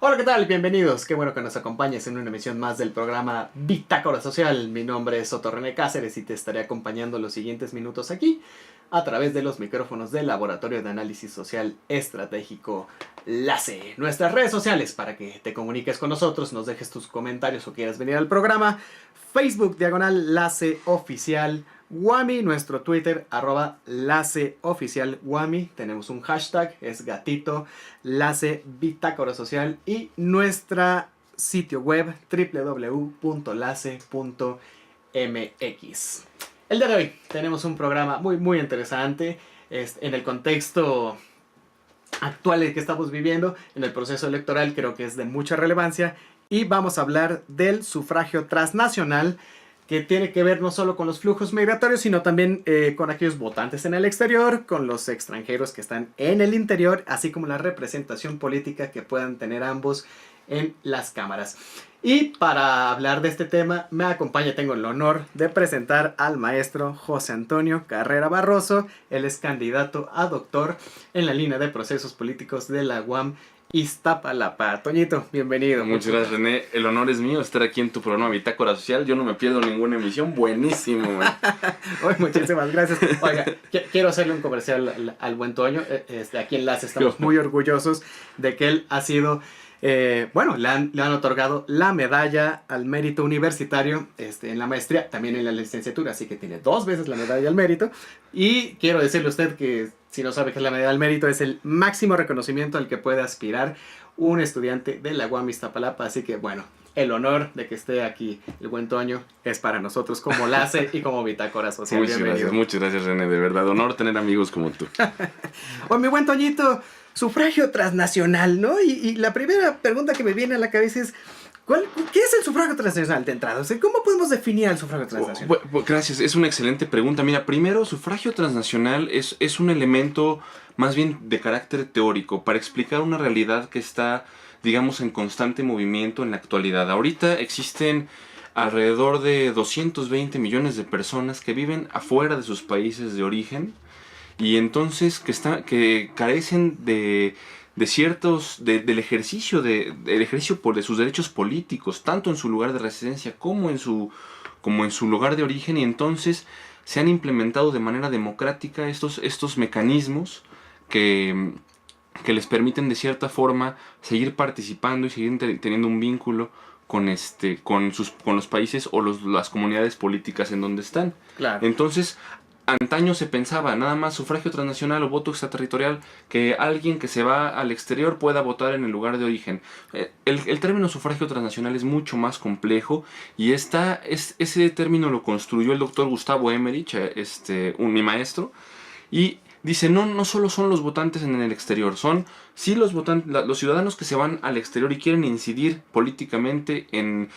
Hola, ¿qué tal? Bienvenidos. Qué bueno que nos acompañes en una emisión más del programa Bitácora Social. Mi nombre es Soto René Cáceres y te estaré acompañando los siguientes minutos aquí a través de los micrófonos del Laboratorio de Análisis Social Estratégico LACE. Nuestras redes sociales para que te comuniques con nosotros, nos dejes tus comentarios o quieras venir al programa. Facebook, diagonal LACE Oficial. Wami, nuestro Twitter, @LACEOficialWami. Tenemos un hashtag, es gatito, LACE Bitácora Social. Y nuestra sitio web, www.lace.mx. El día de hoy tenemos un programa muy interesante en el contexto actual que estamos viviendo, en el proceso electoral. Creo que es de mucha relevancia y vamos a hablar del sufragio transnacional, que tiene que ver no solo con los flujos migratorios, sino también con aquellos votantes en el exterior, con los extranjeros que están en el interior, así como la representación política que puedan tener ambos en las cámaras. Y para hablar de este tema me acompaña, tengo el honor de presentar al maestro José Antonio Carrera Barroso. Él es candidato a doctor en la línea de procesos políticos de la UAM Iztapalapa. Toñito, bienvenido. Muchas gracias, René. El honor es mío estar aquí en tu programa Bitácora Social. Yo no me pierdo ninguna emisión. Buenísimo, man. Muchísimas gracias. Oiga, quiero hacerle un comercial al buen Toño. Aquí en LACE estamos muy orgullosos de que él ha sido... bueno, le han otorgado la medalla al mérito universitario en la maestría, también en la licenciatura, así que tiene 2 veces la medalla al mérito. Y quiero decirle a usted que, si no sabe qué es la medalla al mérito, es el máximo reconocimiento al que puede aspirar un estudiante de la UAM Iztapalapa. Así que, bueno, el honor de que esté aquí el buen Toño es para nosotros como LACE y como Bitácora Social. Muchas gracias, René, de verdad. Honor tener amigos como tú. Oye, mi buen Toñito, sufragio transnacional, ¿no? Y la primera pregunta que me viene a la cabeza es, ¿qué es el sufragio transnacional de entrada? O sea, ¿cómo podemos definir el sufragio transnacional? Gracias, es una excelente pregunta. Mira, primero, sufragio transnacional es un elemento más bien de carácter teórico para explicar una realidad que está, digamos, en constante movimiento en la actualidad. Ahorita existen alrededor de 220 millones de personas que viven afuera de sus países de origen y entonces que carecen del ejercicio de sus derechos políticos, tanto en su lugar de residencia como en su lugar de origen, y entonces se han implementado de manera democrática estos mecanismos que les permiten de cierta forma seguir participando y seguir teniendo un vínculo con los países o las comunidades políticas en donde están. Claro. Entonces, antaño se pensaba nada más sufragio transnacional o voto extraterritorial, que alguien que se va al exterior pueda votar en el lugar de origen. El término sufragio transnacional es mucho más complejo y ese término lo construyó el doctor Gustavo Emmerich, mi maestro, y dice, no solo son los votantes en el exterior, son sí los ciudadanos que se van al exterior y quieren incidir políticamente en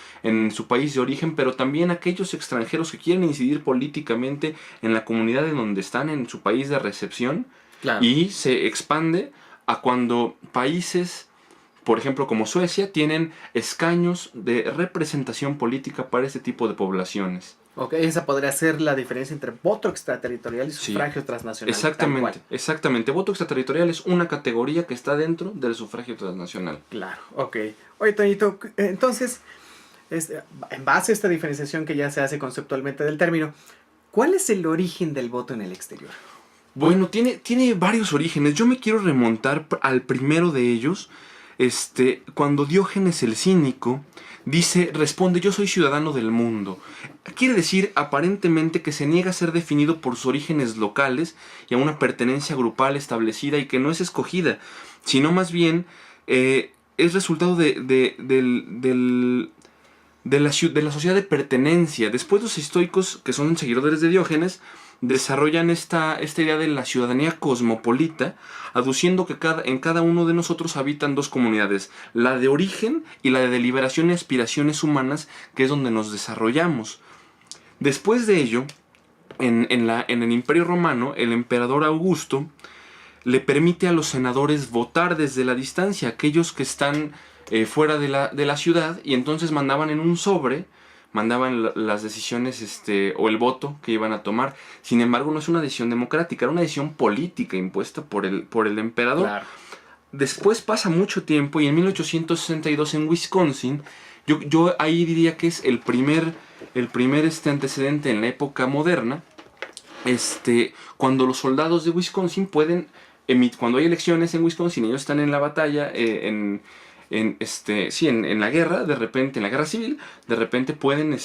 su país de origen, pero también aquellos extranjeros que quieren incidir políticamente en la comunidad en donde están, en su país de recepción. Claro. Y se expande a cuando países, por ejemplo, como Suecia, tienen escaños de representación política para este tipo de poblaciones. Ok, esa podría ser la diferencia entre voto extraterritorial y sufragio transnacional. Exactamente. Voto extraterritorial es una categoría que está dentro del sufragio transnacional. Claro, ok. Oye, Toñito, entonces, en base a esta diferenciación que ya se hace conceptualmente del término, ¿cuál es el origen del voto en el exterior? Bueno, tiene varios orígenes. Yo me quiero remontar al primero de ellos. Cuando Diógenes el Cínico responde, yo soy ciudadano del mundo. Quiere decir, aparentemente, que se niega a ser definido por sus orígenes locales y a una pertenencia grupal establecida y que no es escogida, sino más bien es resultado de la sociedad de pertenencia. Después los estoicos, que son seguidores de Diógenes, desarrollan esta idea de la ciudadanía cosmopolita, aduciendo que en cada uno de nosotros habitan 2 comunidades, la de origen y la de deliberación y aspiraciones humanas, que es donde nos desarrollamos. Después de ello, en el Imperio Romano, el emperador Augusto le permite a los senadores votar desde la distancia, aquellos que están fuera de la ciudad, y entonces mandaban en un sobre, mandaban las decisiones o el voto que iban a tomar. Sin embargo, no es una decisión democrática, era una decisión política impuesta por el emperador. Claro. después pasa mucho tiempo y en 1862 en Wisconsin, yo ahí diría que es el primer antecedente en la época moderna, cuando los soldados de Wisconsin pueden, cuando hay elecciones en Wisconsin, ellos están en la batalla, en la guerra, de repente, en la guerra civil, de repente pueden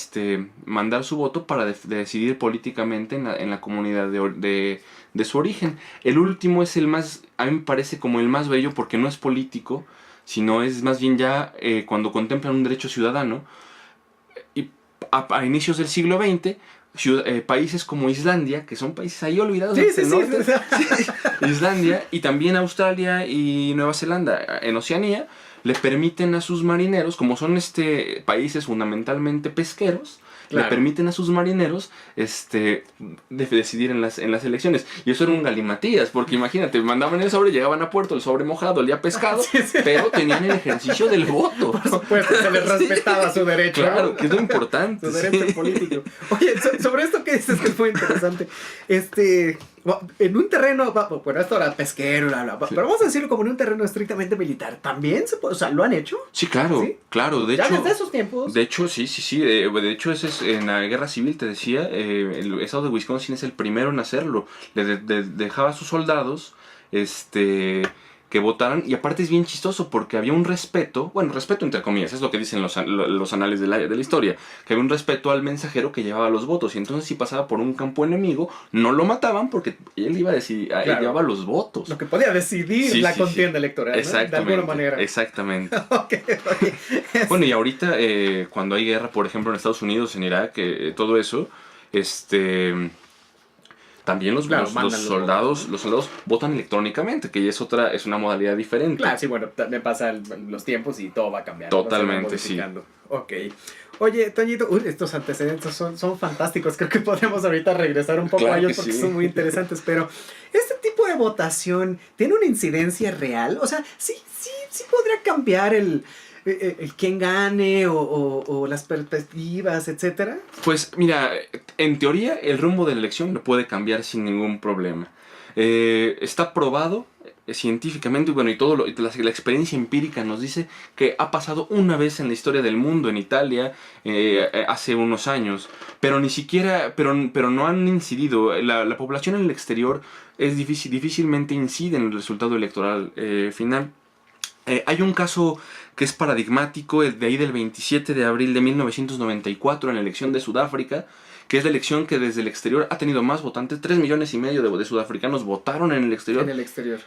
mandar su voto para decidir políticamente en la comunidad de su origen. El último es a mí me parece como el más bello porque no es político, sino es más bien ya cuando contemplan un derecho ciudadano. Y a inicios del siglo XX, países como Islandia, que son países ahí olvidados del norte, Islandia y también Australia y Nueva Zelanda en Oceanía, le permiten a sus marineros, como son países fundamentalmente pesqueros, claro, le permiten a sus marineros decidir en las elecciones. Y eso era un galimatías, porque imagínate, mandaban el sobre, llegaban a puerto, el sobre mojado, olía pescado, pero tenían el ejercicio del voto. Por supuesto, se les respetaba su derecho. Claro, ¿no? que es lo importante. Su derecho político. Oye, sobre esto que dices que es muy interesante, en un terreno, bueno, esto era pesquero, bla, bla, bla, pero vamos a decirlo como en un terreno estrictamente militar, ¿también se puede, o sea, lo han hecho? Sí, claro, ¿Sí? claro, de ya hecho. desde esos tiempos. De hecho, sí, de hecho, ese es en la guerra civil, te decía, el estado de Wisconsin es el primero en hacerlo. Dejaba a sus soldados, que votaran, y aparte es bien chistoso porque había un respeto, bueno, respeto entre comillas, es lo que dicen los anales de la historia, que había un respeto al mensajero que llevaba los votos, y entonces si pasaba por un campo enemigo, no lo mataban porque él iba a decidir, él llevaba los votos. Lo que podía decidir la contienda electoral, ¿no? Exactamente, de alguna manera. Exactamente. Okay. Bueno, y ahorita, cuando hay guerra, por ejemplo, en Estados Unidos, en Irak, todo eso, también los soldados votan electrónicamente, que ya es una modalidad diferente. Claro, sí, bueno, también pasan los tiempos y todo va cambiando. Totalmente, sí. Ok. Oye, Toñito, estos antecedentes son fantásticos. Creo que podemos ahorita regresar un poco a ellos porque son muy interesantes. Pero, ¿este tipo de votación tiene una incidencia real? O sea, sí podría cambiar el quién gane o las perspectivas, etcétera. Pues mira, en teoría el rumbo de la elección lo puede cambiar sin ningún problema. Está probado científicamente, bueno, y la experiencia empírica nos dice que ha pasado una vez en la historia del mundo, en Italia, hace unos años, pero ni siquiera, pero no han incidido. La población en el exterior difícilmente incide en el resultado electoral final. Hay un caso que es paradigmático, el de ahí del 27 de abril de 1994, en la elección de Sudáfrica, que es la elección que desde el exterior ha tenido más votantes. 3,5 millones de sudafricanos votaron en el exterior.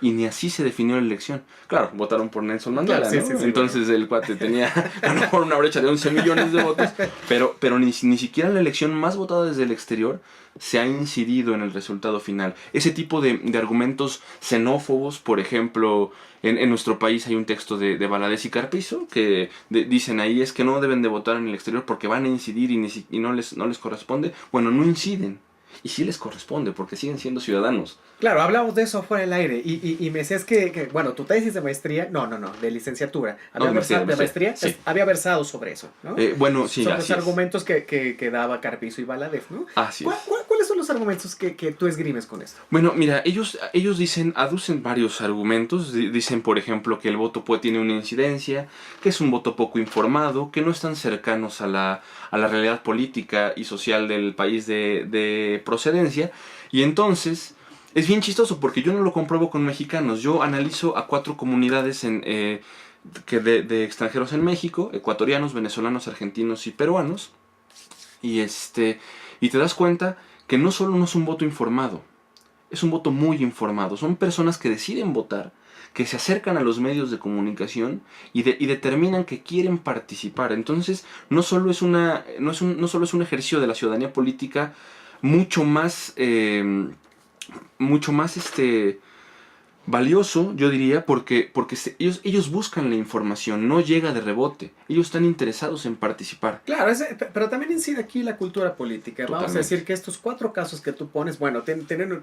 Y ni así se definió la elección. Claro, votaron por Nelson Mandela, claro, ¿no? Entonces el cuate tenía a lo mejor una brecha de 11 millones de votos, pero ni siquiera la elección más votada desde el exterior se ha incidido en el resultado final. Ese tipo de argumentos xenófobos, por ejemplo, en nuestro país hay un texto de Valadez y Carpizo que dicen ahí es que no deben de votar en el exterior porque van a incidir y no les corresponde. Bueno, no inciden. Y sí les corresponde porque siguen siendo ciudadanos. Claro, hablamos de eso fuera del aire y me decías que, bueno, tu tesis de maestría, no, de licenciatura, de maestría, sí. Había versado sobre eso, ¿no? Bueno, sí, sobre los argumentos que daba Carpizo y Valadez, ¿no? Así es. ¿Cuáles son los argumentos que tú esgrimes con esto? Bueno, mira, ellos aducen varios argumentos. Dicen, por ejemplo, que el voto tiene una incidencia, que es un voto poco informado, que no están cercanos a la realidad política y social del país de procedencia. Y entonces es bien chistoso porque yo no lo compruebo con mexicanos. Yo analizo a 4 comunidades de extranjeros en México: ecuatorianos, venezolanos, argentinos y peruanos. Y te das cuenta que no solo no es un voto informado, es un voto muy informado. Son personas que deciden votar, que se acercan a los medios de comunicación y determinan que quieren participar. Entonces no solo es un ejercicio de la ciudadanía política mucho más valioso, yo diría, porque ellos buscan la información, no llega de rebote. Ellos están interesados en participar. Claro, pero también incide aquí la cultura política. Totalmente. Vamos a decir que estos 4 casos que tú pones, bueno, tienen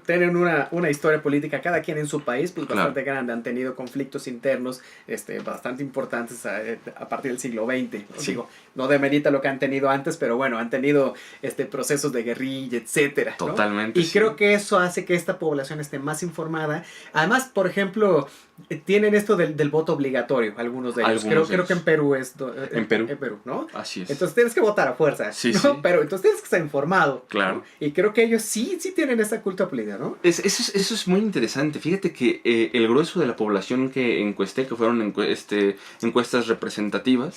una historia política, cada quien en su país, pues bastante grande. Han tenido conflictos internos bastante importantes a partir del siglo XX. Sí. Digo, no demerita lo que han tenido antes, pero bueno, han tenido procesos de guerrilla, etcétera, ¿no? Totalmente. Y creo que eso hace que esta población esté más informada. Además, por ejemplo, tienen esto del voto obligatorio, algunos de ellos. Creo que en Perú es... En Perú. En Perú, ¿no? Así es. Entonces tienes que votar a fuerza. Sí, ¿no? sí. Pero entonces tienes que estar informado. Claro. ¿no? Y creo que ellos sí tienen esa cultura política, ¿no? Eso es muy interesante. Fíjate que el grueso de la población que encuesté, que fueron encuestas representativas,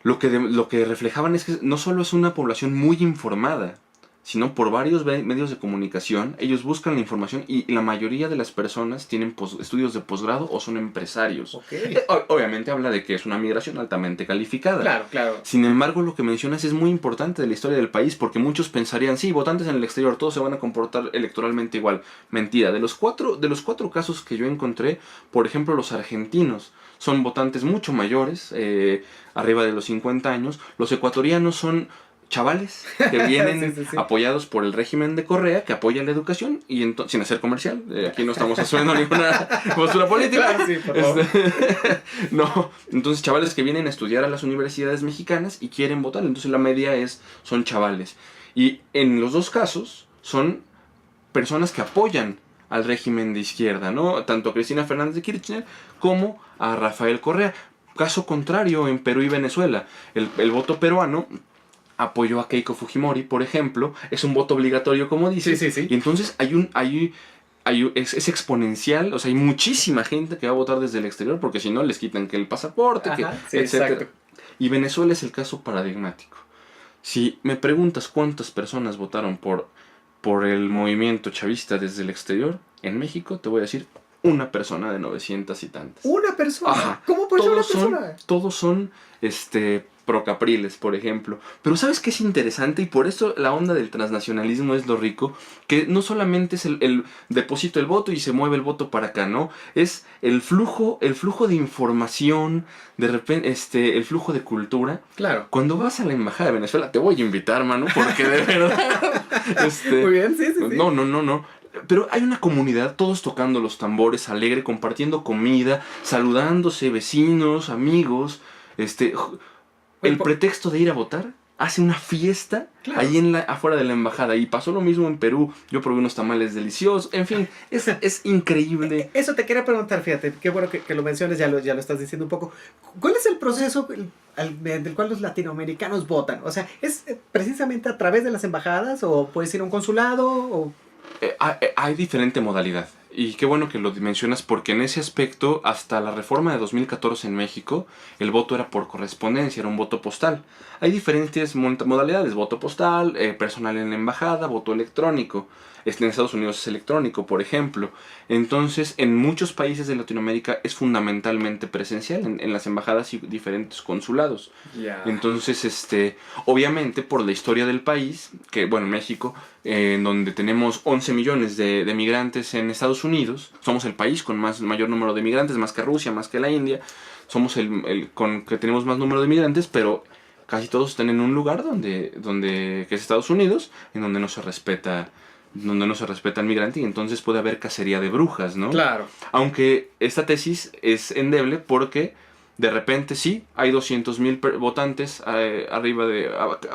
lo que reflejaban es que no solo es una población muy informada, sino por varios medios de comunicación. Ellos buscan la información y la mayoría de las personas tienen estudios de posgrado o son empresarios. Okay. Obviamente habla de que es una migración altamente calificada. Claro, claro. Sin embargo, lo que mencionas es muy importante de la historia del país, porque muchos pensarían, sí, votantes en el exterior, todos se van a comportar electoralmente igual. Mentira. De los cuatro casos que yo encontré, por ejemplo, los argentinos son votantes mucho mayores, arriba de los 50 años. Los ecuatorianos son chavales que vienen sí. apoyados por el régimen de Correa, que apoya la educación, y sin hacer comercial, aquí no estamos asumiendo ninguna postura política. Claro, sí, por favor. No, entonces chavales que vienen a estudiar a las universidades mexicanas y quieren votar, entonces la media son chavales. Y en los dos casos son personas que apoyan al régimen de izquierda, ¿no? Tanto a Cristina Fernández de Kirchner como a Rafael Correa. Caso contrario en Perú y Venezuela, el voto peruano apoyó a Keiko Fujimori, por ejemplo, es un voto obligatorio, como dices. Sí. Y entonces es exponencial, o sea, hay muchísima gente que va a votar desde el exterior, porque si no les quitan que el pasaporte, etcétera. Exacto. Y Venezuela es el caso paradigmático. Si me preguntas cuántas personas votaron por el movimiento chavista desde el exterior, en México te voy a decir una persona de 900 y tantas. ¿Una persona? Ajá. ¿Cómo puede ser una persona? Todos son procapriles, por ejemplo. Pero ¿sabes qué es interesante? Y por eso la onda del transnacionalismo es lo rico, que no solamente es el deposito el voto y se mueve el voto para acá, ¿no? Es el flujo de información, de repente, el flujo de cultura. Claro. Cuando vas a la embajada de Venezuela, te voy a invitar, mano, porque de verdad... Muy bien, sí. No. Pero hay una comunidad, todos tocando los tambores, alegre, compartiendo comida, saludándose, vecinos, amigos. El pretexto de ir a votar hace una fiesta, claro, ahí afuera de la embajada. Y pasó lo mismo en Perú. Yo probé unos tamales deliciosos. En fin, es increíble. Eso te quería preguntar, fíjate. Qué bueno que lo menciones, ya lo estás diciendo un poco. ¿Cuál es el proceso del cual los latinoamericanos votan? O sea, ¿es precisamente a través de las embajadas o puedes ir a un consulado o...? Hay diferente modalidad. Y qué bueno que lo mencionas, porque en ese aspecto, hasta la reforma de 2014 en México, el voto era por correspondencia, era un voto postal. Hay diferentes modalidades: voto postal, personal en la embajada, voto electrónico. En Estados Unidos es electrónico, por ejemplo. Entonces, en muchos países de Latinoamérica es fundamentalmente presencial, en las embajadas y diferentes consulados. Yeah. Entonces, obviamente, por la historia del país, que, bueno, México, en donde tenemos 11 millones de migrantes en Estados Unidos, somos el país con mayor número de migrantes, más que Rusia, más que la India, somos que tenemos más número de migrantes, pero casi todos están en un lugar que es Estados Unidos, en donde no se respeta el migrante, y entonces puede haber cacería de brujas, ¿no? Claro. Aunque esta tesis es endeble, porque de repente sí, hay 200,000 votantes,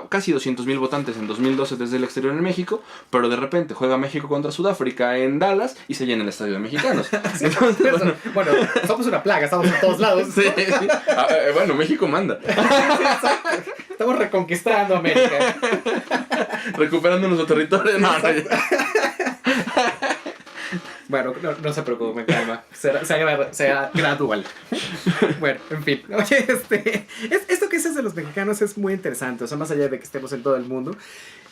casi 200,000 votantes en 2012 desde el exterior en México, pero de repente juega México contra Sudáfrica en Dallas y se llena el estadio de mexicanos. Sí, entonces, bueno, somos una plaga, estamos en todos lados, ¿no? Sí. Bueno, México manda. Sí, exacto. Estamos reconquistando América. Recuperando nuestro territorio. No. Bueno, no se preocupen, calma. Será gradual. Bueno, en fin. Oye, esto que dices de los mexicanos es muy interesante. O sea, más allá de que estemos en todo el mundo.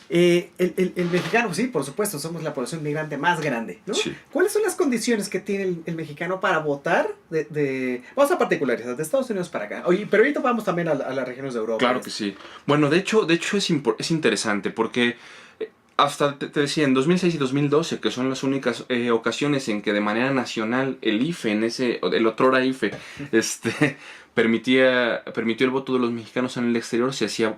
El mexicano, sí, por supuesto, somos la población migrante más grande, ¿no? Sí. ¿Cuáles son las condiciones que tiene el mexicano para votar? Vamos a particularizar, de Estados Unidos para acá. Oye, pero ahorita vamos también a las regiones de Europa. Claro que sí. Bueno, de hecho es interesante, porque hasta te decía, en 2006 y 2012, que son las únicas ocasiones en que de manera nacional el IFE, el otrora IFE, permitió el voto de los mexicanos en el exterior, se hacía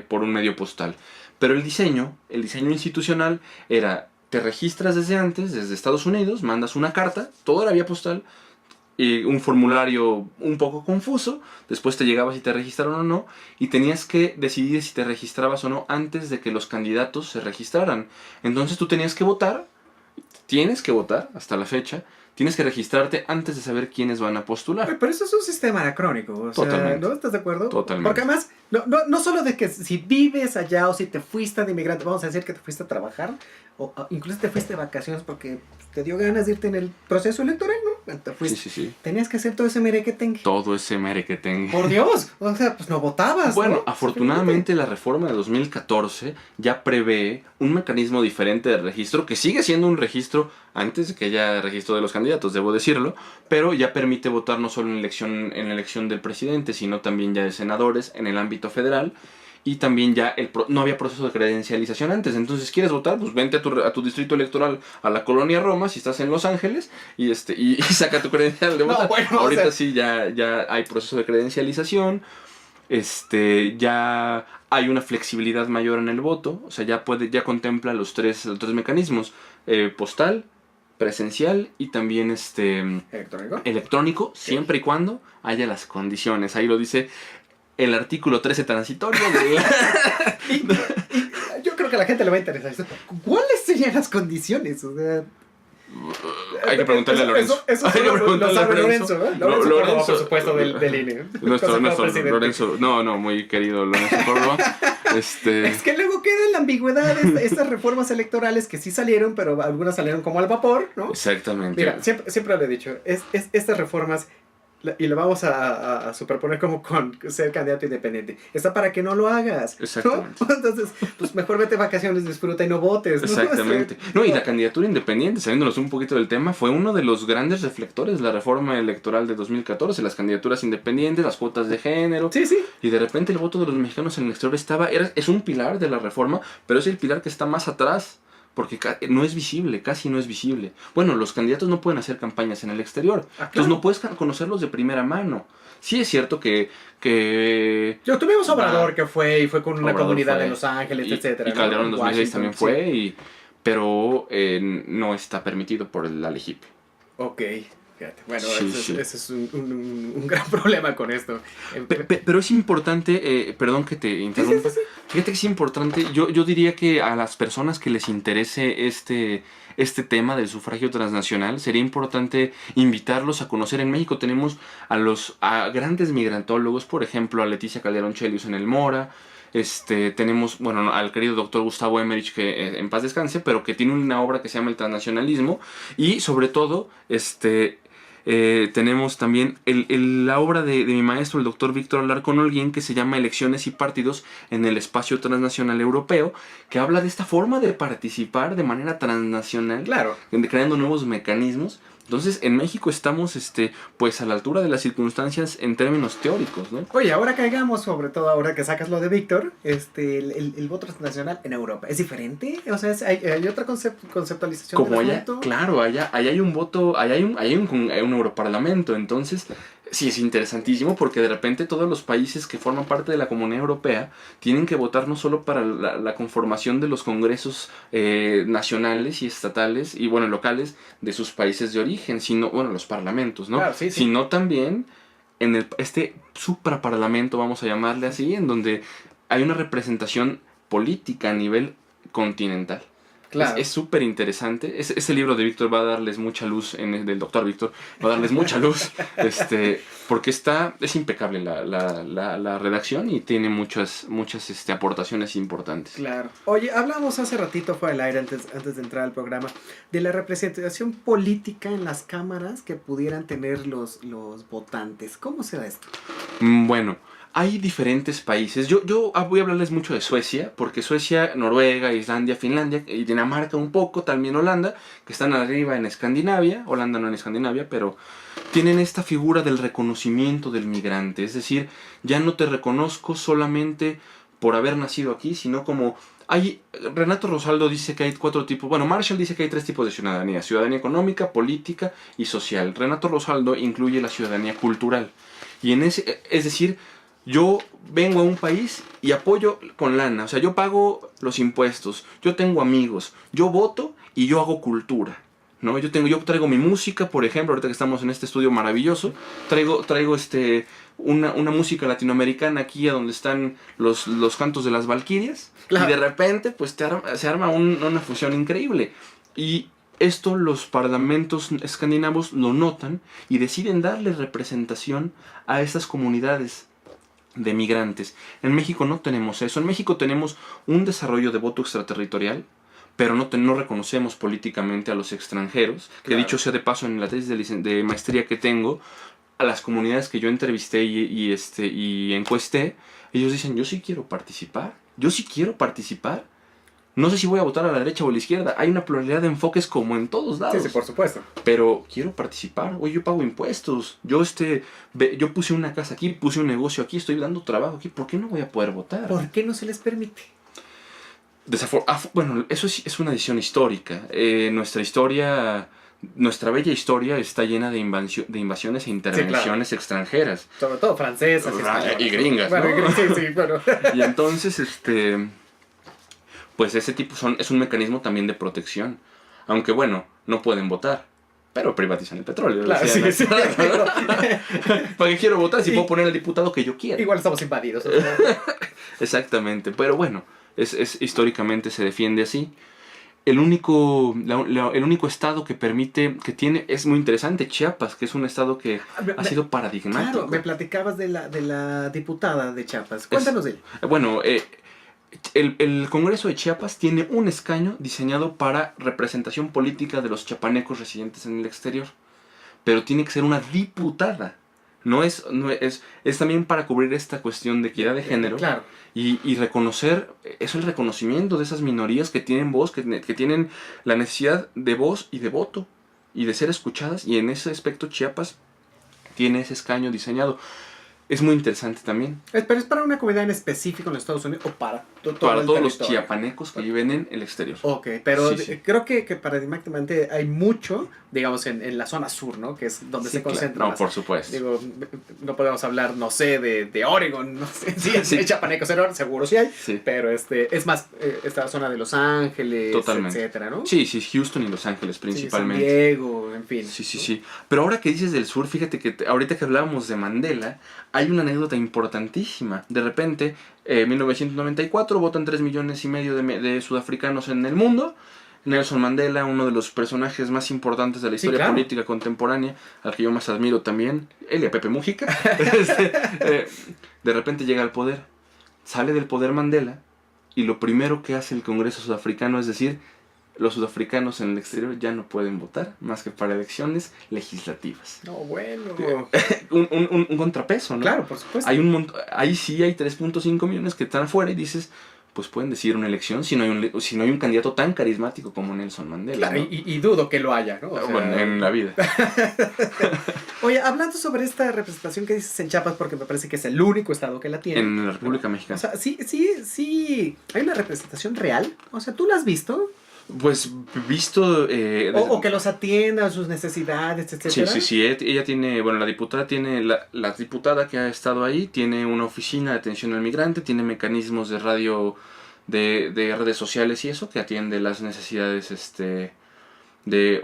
por un medio postal. Pero el diseño institucional era: te registras desde antes, desde Estados Unidos, mandas una carta, todo era vía postal, y un formulario un poco confuso, después te llegaba si te registraron o no, y tenías que decidir si te registrabas o no antes de que los candidatos se registraran. Entonces tú tenías que votar, tienes que votar hasta la fecha, tienes que registrarte antes de saber quiénes van a postular. Pero eso es un sistema anacrónico, o sea, Totalmente. ¿no estás de acuerdo? Totalmente. Porque además, no solo de que si vives allá o si te fuiste de inmigrante, vamos a decir que te fuiste a trabajar, o incluso te fuiste de vacaciones porque te dio ganas de irte en el proceso electoral, ¿no? Te fuiste. Sí. Tenías que hacer todo ese merequetengue. Todo ese merequetengue. Por Dios, o sea, pues no votabas. Bueno, ¿no? afortunadamente la reforma de 2014 ya prevé un mecanismo diferente de registro, que sigue siendo un registro antes de que haya registro de los candidatos, debo decirlo, pero ya permite votar no solo en la elección del presidente, sino también ya de senadores en el ámbito federal. Y también ya no había proceso de credencialización antes. Entonces, ¿quieres votar? Pues vente a tu distrito electoral, a la colonia Roma, si estás en Los Ángeles, y saca tu credencial de votar. Bueno, ahorita o sea, sí ya hay proceso de credencialización. Ya hay una flexibilidad mayor en el voto. O sea, ya contempla los tres mecanismos. Postal, presencial y también electrónico, siempre y cuando haya las condiciones. Ahí lo dice el artículo 13 transitorio y yo creo que a la gente le va a interesar eso. ¿Cuáles serían las condiciones? O sea, hay que preguntarle a Lorenzo. Eso hay que preguntarle lo sabe Lorenzo, ¿eh? Lorenzo, por supuesto, del INE. Nuestro Lorenzo, no, muy querido Lorenzo Córdoba. Es que luego queda en la ambigüedad estas reformas electorales que sí salieron, pero algunas salieron como al vapor, ¿no? Exactamente. Mira, siempre lo he dicho, estas reformas, y lo vamos a superponer como con ser candidato independiente, está para que no lo hagas, ¿no? Exactamente. Entonces, pues mejor vete de vacaciones, disfruta y no votes, ¿no? Exactamente. No, y la candidatura independiente, saliéndonos un poquito del tema, fue uno de los grandes reflectores de la reforma electoral de 2014, las candidaturas independientes, las cuotas de género. Sí. Y de repente el voto de los mexicanos en el exterior es un pilar de la reforma, pero es el pilar que está más atrás. Porque no es visible, casi no es visible. Bueno, los candidatos no pueden hacer campañas en el exterior. Claro. Entonces no puedes conocerlos de primera mano. Sí es cierto que Yo tuvimos Obrador que fue con una Obrador comunidad fue, de Los Ángeles, etcétera. Y Calderón en ¿no? 2006 también Washington, fue, sí. pero no está permitido por la LGIP. Ok, fíjate. Bueno, Sí. ese es un gran problema con esto. Pero es importante, perdón que te interrumpa, Sí. fíjate que es importante, yo diría que a las personas que les interese este tema del sufragio transnacional, sería importante invitarlos a conocer. En México tenemos a grandes migrantólogos, por ejemplo, a Leticia Calderón Chelius en el Mora. Tenemos, bueno, al querido doctor Gustavo Emerich, que en paz descanse, pero que tiene una obra que se llama El Transnacionalismo. Y sobre todo, tenemos también la obra de mi maestro, el doctor Víctor Alarcón Holguín, que se llama Elecciones y Partidos en el Espacio Transnacional Europeo, que habla de esta forma de participar de manera transnacional, Claro. creando nuevos mecanismos. Entonces, en México estamos pues a la altura de las circunstancias en términos teóricos, ¿no? Oye, ahora caigamos, sobre todo ahora que sacas lo de Víctor, el voto transnacional en Europa. ¿Es diferente? O sea, ¿hay otra conceptualización Como del allá, asunto? claro, allá hay un voto, allá hay un Europarlamento, entonces sí es interesantísimo porque de repente todos los países que forman parte de la Comunidad Europea tienen que votar no solo para la conformación de los congresos nacionales y estatales y bueno, locales de sus países de origen, sino, bueno, los parlamentos, ¿no? Claro, sí. Sino también en este supraparlamento, vamos a llamarle así, en donde hay una representación política a nivel continental. Claro. Es súper interesante. Ese libro de Víctor va a darles mucha luz, del doctor Víctor, va a darles mucha luz, porque es impecable la redacción y tiene muchas aportaciones importantes. Claro. Oye, hablamos hace ratito fuera del aire, antes de entrar al programa, de la representación política en las cámaras que pudieran tener los votantes. ¿Cómo se da esto? Bueno, hay diferentes países. Yo voy a hablarles mucho de Suecia, porque Suecia, Noruega, Islandia, Finlandia y Dinamarca un poco, también Holanda, que están arriba en Escandinavia. Holanda no en Escandinavia, pero tienen esta figura del reconocimiento del migrante. Es decir, ya no te reconozco solamente por haber nacido aquí, sino como... Renato Rosaldo dice que hay 4 tipos, bueno, Marshall dice que hay 3 tipos de ciudadanía: ciudadanía económica, política y social. Renato Rosaldo incluye la ciudadanía cultural. Y es decir, yo vengo a un país y apoyo con lana, o sea, yo pago los impuestos, yo tengo amigos, yo voto y yo hago cultura, ¿no? Yo traigo mi música, por ejemplo, ahorita que estamos en este estudio maravilloso, traigo una música latinoamericana aquí a donde están los cantos de las valquirias. Claro. Y de repente pues se arma una fusión increíble. Y Esto los parlamentos escandinavos lo notan y deciden darle representación a estas comunidades de migrantes. En México no tenemos eso. En México tenemos un desarrollo de voto extraterritorial, pero no reconocemos políticamente a los extranjeros. Que Claro. dicho sea de paso, en la tesis de maestría que tengo, a las comunidades que yo entrevisté y encuesté, ellos dicen, yo sí quiero participar. Yo sí quiero participar. No sé si voy a votar a la derecha o a la izquierda. Hay una pluralidad de enfoques como en todos lados. Sí, sí, por supuesto. Pero quiero participar. Oye, yo pago impuestos. Yo puse una casa aquí, puse un negocio aquí, estoy dando trabajo aquí. ¿Por qué no voy a poder votar? ¿Por qué no se les permite? Bueno, eso es una decisión histórica. Nuestra bella historia está llena de invasiones e intervenciones extranjeras. Sobre todo francesas Y gringas, Bueno, ¿no? sí, sí, bueno. Y entonces, pues ese tipo es un mecanismo también de protección. Aunque bueno, no pueden votar, pero privatizan el petróleo. Claro, decían, sí, sí. ¿Para qué quiero votar si puedo poner al diputado que yo quiera? Igual estamos invadidos. O sea. Exactamente, pero bueno, históricamente se defiende así. El único estado que permite, es muy interesante, Chiapas, que es un estado que ha sido paradigmático. Claro, me platicabas de la diputada de Chiapas. Cuéntanos de ella. Bueno, el Congreso de Chiapas tiene un escaño diseñado para representación política de los chiapanecos residentes en el exterior, pero tiene que ser una diputada. Es también para cubrir esta cuestión de equidad de género. Claro. Y reconocer, es el reconocimiento de esas minorías que tienen voz, que tienen la necesidad de voz y de voto, y de ser escuchadas, y en ese aspecto Chiapas tiene ese escaño diseñado. Es muy interesante también. Pero es para una comunidad en específico en los Estados Unidos o para Para el todos los territorio? chiapanecos que viven en el exterior. Ok, pero Sí. creo que paradigmáticamente hay mucho, digamos, en la zona sur, ¿no? Que es donde se concentra No, más. por supuesto. Digo, no podemos hablar, no sé, de Oregon, no sé, Sí. de chapanecos en Oregon, seguro sí hay, Sí. pero es más esta zona de Los Ángeles, Totalmente. etcétera, ¿no? Sí, Houston y Los Ángeles Sí, principalmente. San Diego, en fin. Sí. Pero ahora que dices del sur, fíjate que ahorita que hablábamos de Mandela, hay una anécdota importantísima. De repente, 1994, votan 3,5 millones de sudafricanos en el mundo. Nelson Mandela, uno de los personajes más importantes de la historia claro. política contemporánea, al que yo más admiro también, él y a Pepe Mujica. De repente llega al poder, sale del poder Mandela, y lo primero que hace el Congreso sudafricano es decir, los sudafricanos en el exterior ya no pueden votar más que para elecciones legislativas. No, bueno. Un contrapeso, ¿no? Claro, por supuesto. Ahí sí hay 3,5 millones que están afuera y dices, pues pueden decidir una elección si no hay un candidato tan carismático como Nelson Mandela. Claro, ¿no? y dudo que lo haya, ¿no? O sea, Bueno, en la vida. Oye, hablando sobre esta representación que dices en Chiapas, porque me parece que es el único estado que la tiene. En la República Mexicana. O sea, sí, hay una representación real. O sea, ¿tú la has visto? Pues visto... O que los atienda a sus necesidades, etcétera. Sí. Ella tiene, bueno, la diputada tiene, la diputada que ha estado ahí tiene una oficina de atención al migrante, tiene mecanismos de radio, de redes sociales y eso, que atiende las necesidades,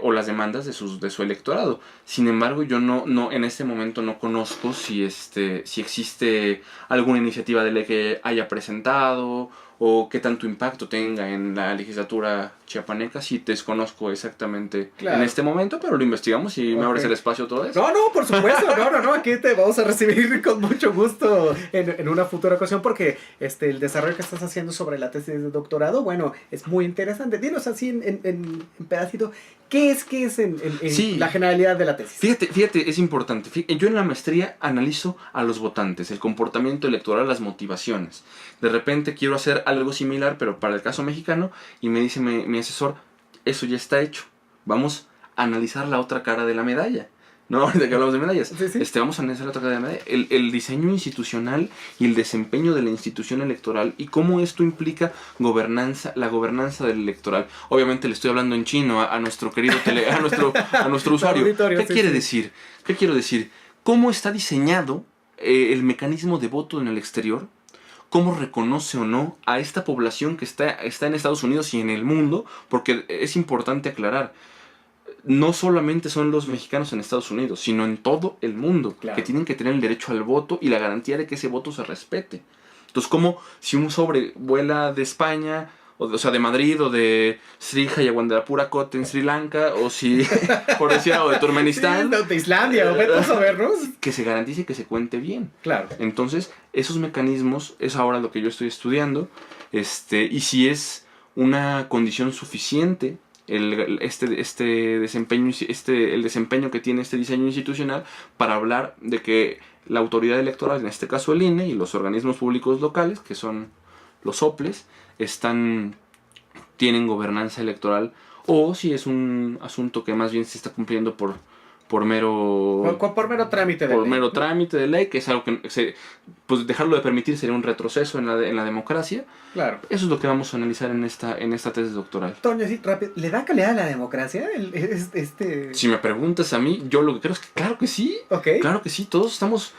o las demandas de su electorado. Sin embargo, yo no en este momento no conozco si existe alguna iniciativa de ley que haya presentado o qué tanto impacto tenga en la legislatura chiapaneca. Sí, desconozco exactamente Claro. en este momento, pero lo investigamos y me abres el espacio todo eso. No, por supuesto, no, aquí te vamos a recibir con mucho gusto en una futura ocasión porque el desarrollo que estás haciendo sobre la tesis de doctorado, bueno, es muy interesante. Dinos así en pedacito, ¿qué es en Sí. la generalidad de la tesis? Fíjate, es importante. Yo en la maestría analizo a los votantes, el comportamiento electoral, las motivaciones. De repente quiero hacer algo similar, pero para el caso mexicano, y me dice mi asesor, eso ya está hecho. Vamos a analizar la otra cara de la medalla. ¿No? Ahorita que hablamos de medallas. Sí. Vamos a analizar la otra cara de la medalla. El diseño institucional y el desempeño de la institución electoral y cómo esto implica la gobernanza del electoral. Obviamente le estoy hablando en chino a nuestro querido a nuestro usuario. Auditorio, ¿Qué quiere decir? ¿Qué quiero decir? ¿Cómo está diseñado el mecanismo de voto en el exterior? ¿Cómo reconoce o no a esta población que está en Estados Unidos y en el mundo? Porque es importante aclarar, no solamente son los mexicanos en Estados Unidos, sino en todo el mundo, Claro. que tienen que tener el derecho al voto y la garantía de que ese voto se respete. Entonces, como si un sobre vuela de España o sea, de Madrid o de Sri Jayawardenepura Kot en Sri Lanka, o si, por decir algo, de Turkmenistán. Sí, de Islandia, o vete a sabernos. Que se garantice que se cuente bien. Claro. Entonces, esos mecanismos es ahora lo que yo estoy estudiando, y si es una condición suficiente el desempeño que tiene este diseño institucional para hablar de que la autoridad electoral, en este caso el INE y los organismos públicos locales, que son los OPLES, tienen gobernanza electoral, o si es un asunto que más bien se está cumpliendo por mero trámite de ley. mero trámite de ley, que es algo que pues dejarlo de permitir sería un retroceso en la democracia. Claro. Eso es lo que vamos a analizar en esta tesis doctoral. Toño, sí, rápido, ¿le da calidad a la democracia? Si me preguntas a mí, yo lo que creo es que claro que sí. Okay. Claro que sí, todos somos,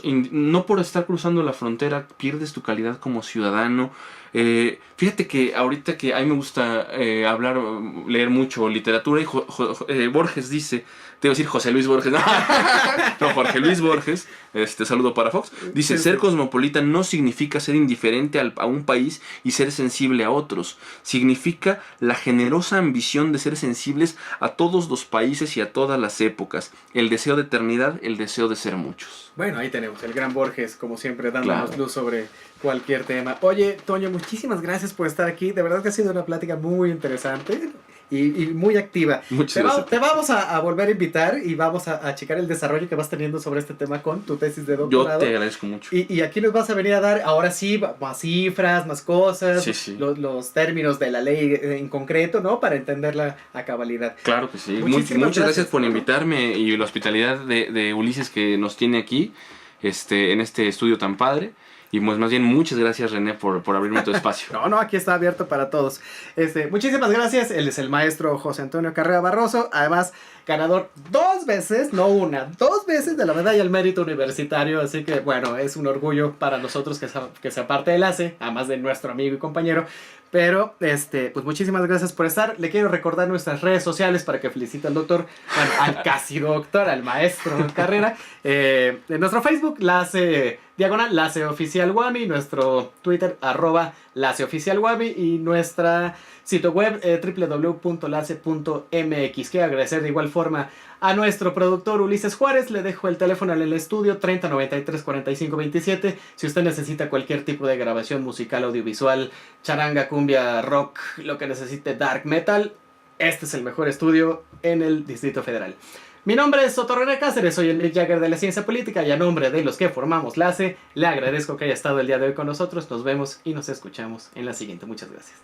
no por estar cruzando la frontera pierdes tu calidad como ciudadano. Fíjate que ahorita que a mí me gusta leer mucho literatura, y Borges dice, te iba a decir José Luis Borges, no, Jorge Luis Borges, saludo para Fox, dice, ser cosmopolita no significa ser indiferente a un país y ser sensible a otros, significa la generosa ambición de ser sensibles a todos los países y a todas las épocas, el deseo de eternidad, el deseo de ser muchos. Bueno, ahí tenemos el gran Borges, como siempre, dándonos luz sobre cualquier tema. Oye, Toño, muchísimas gracias por estar aquí. De verdad que ha sido una plática muy interesante y muy activa. Muchas gracias. Te vamos a volver a invitar y vamos a checar el desarrollo que vas teniendo sobre este tema con tu tesis de doctorado. Yo te agradezco mucho. Y aquí nos vas a venir a dar, ahora sí, más cifras, más cosas, Sí. Los términos de la ley en concreto, ¿no? Para entenderla a cabalidad. Claro que sí. Muchísimas Muchas gracias por ¿no? invitarme y la hospitalidad de Ulises que nos tiene aquí en este estudio tan padre. Y pues más bien muchas gracias, René, por abrirme tu espacio. No, aquí está abierto para todos. Muchísimas gracias. Él es el maestro José Antonio Carrera Barroso. Además, ganador 2 veces, no una, 2 veces de la medalla al mérito universitario. Así que, bueno, es un orgullo para nosotros que sea parte del ACE, además de nuestro amigo y compañero. Pero, pues muchísimas gracias por estar. Le quiero recordar nuestras redes sociales para que felicite al doctor, bueno, al casi doctor, al maestro Carrera. En nuestro Facebook, LACE Oficial Wami, nuestro Twitter, @LACE Oficial Wami, y nuestra sitio web, www.lace.mx. Quiero agradecer de igual forma a nuestro productor Ulises Juárez. Le dejo el teléfono en el estudio 3093-4527. Si usted necesita cualquier tipo de grabación musical, audiovisual, charanga, cumbia, rock, lo que necesite, dark metal, este es el mejor estudio en el Distrito Federal. Mi nombre es Soto René Cáceres, soy el Mick Jagger de la ciencia política, y a nombre de los que formamos LACE, le agradezco que haya estado el día de hoy con nosotros. Nos vemos y nos escuchamos en la siguiente. Muchas gracias.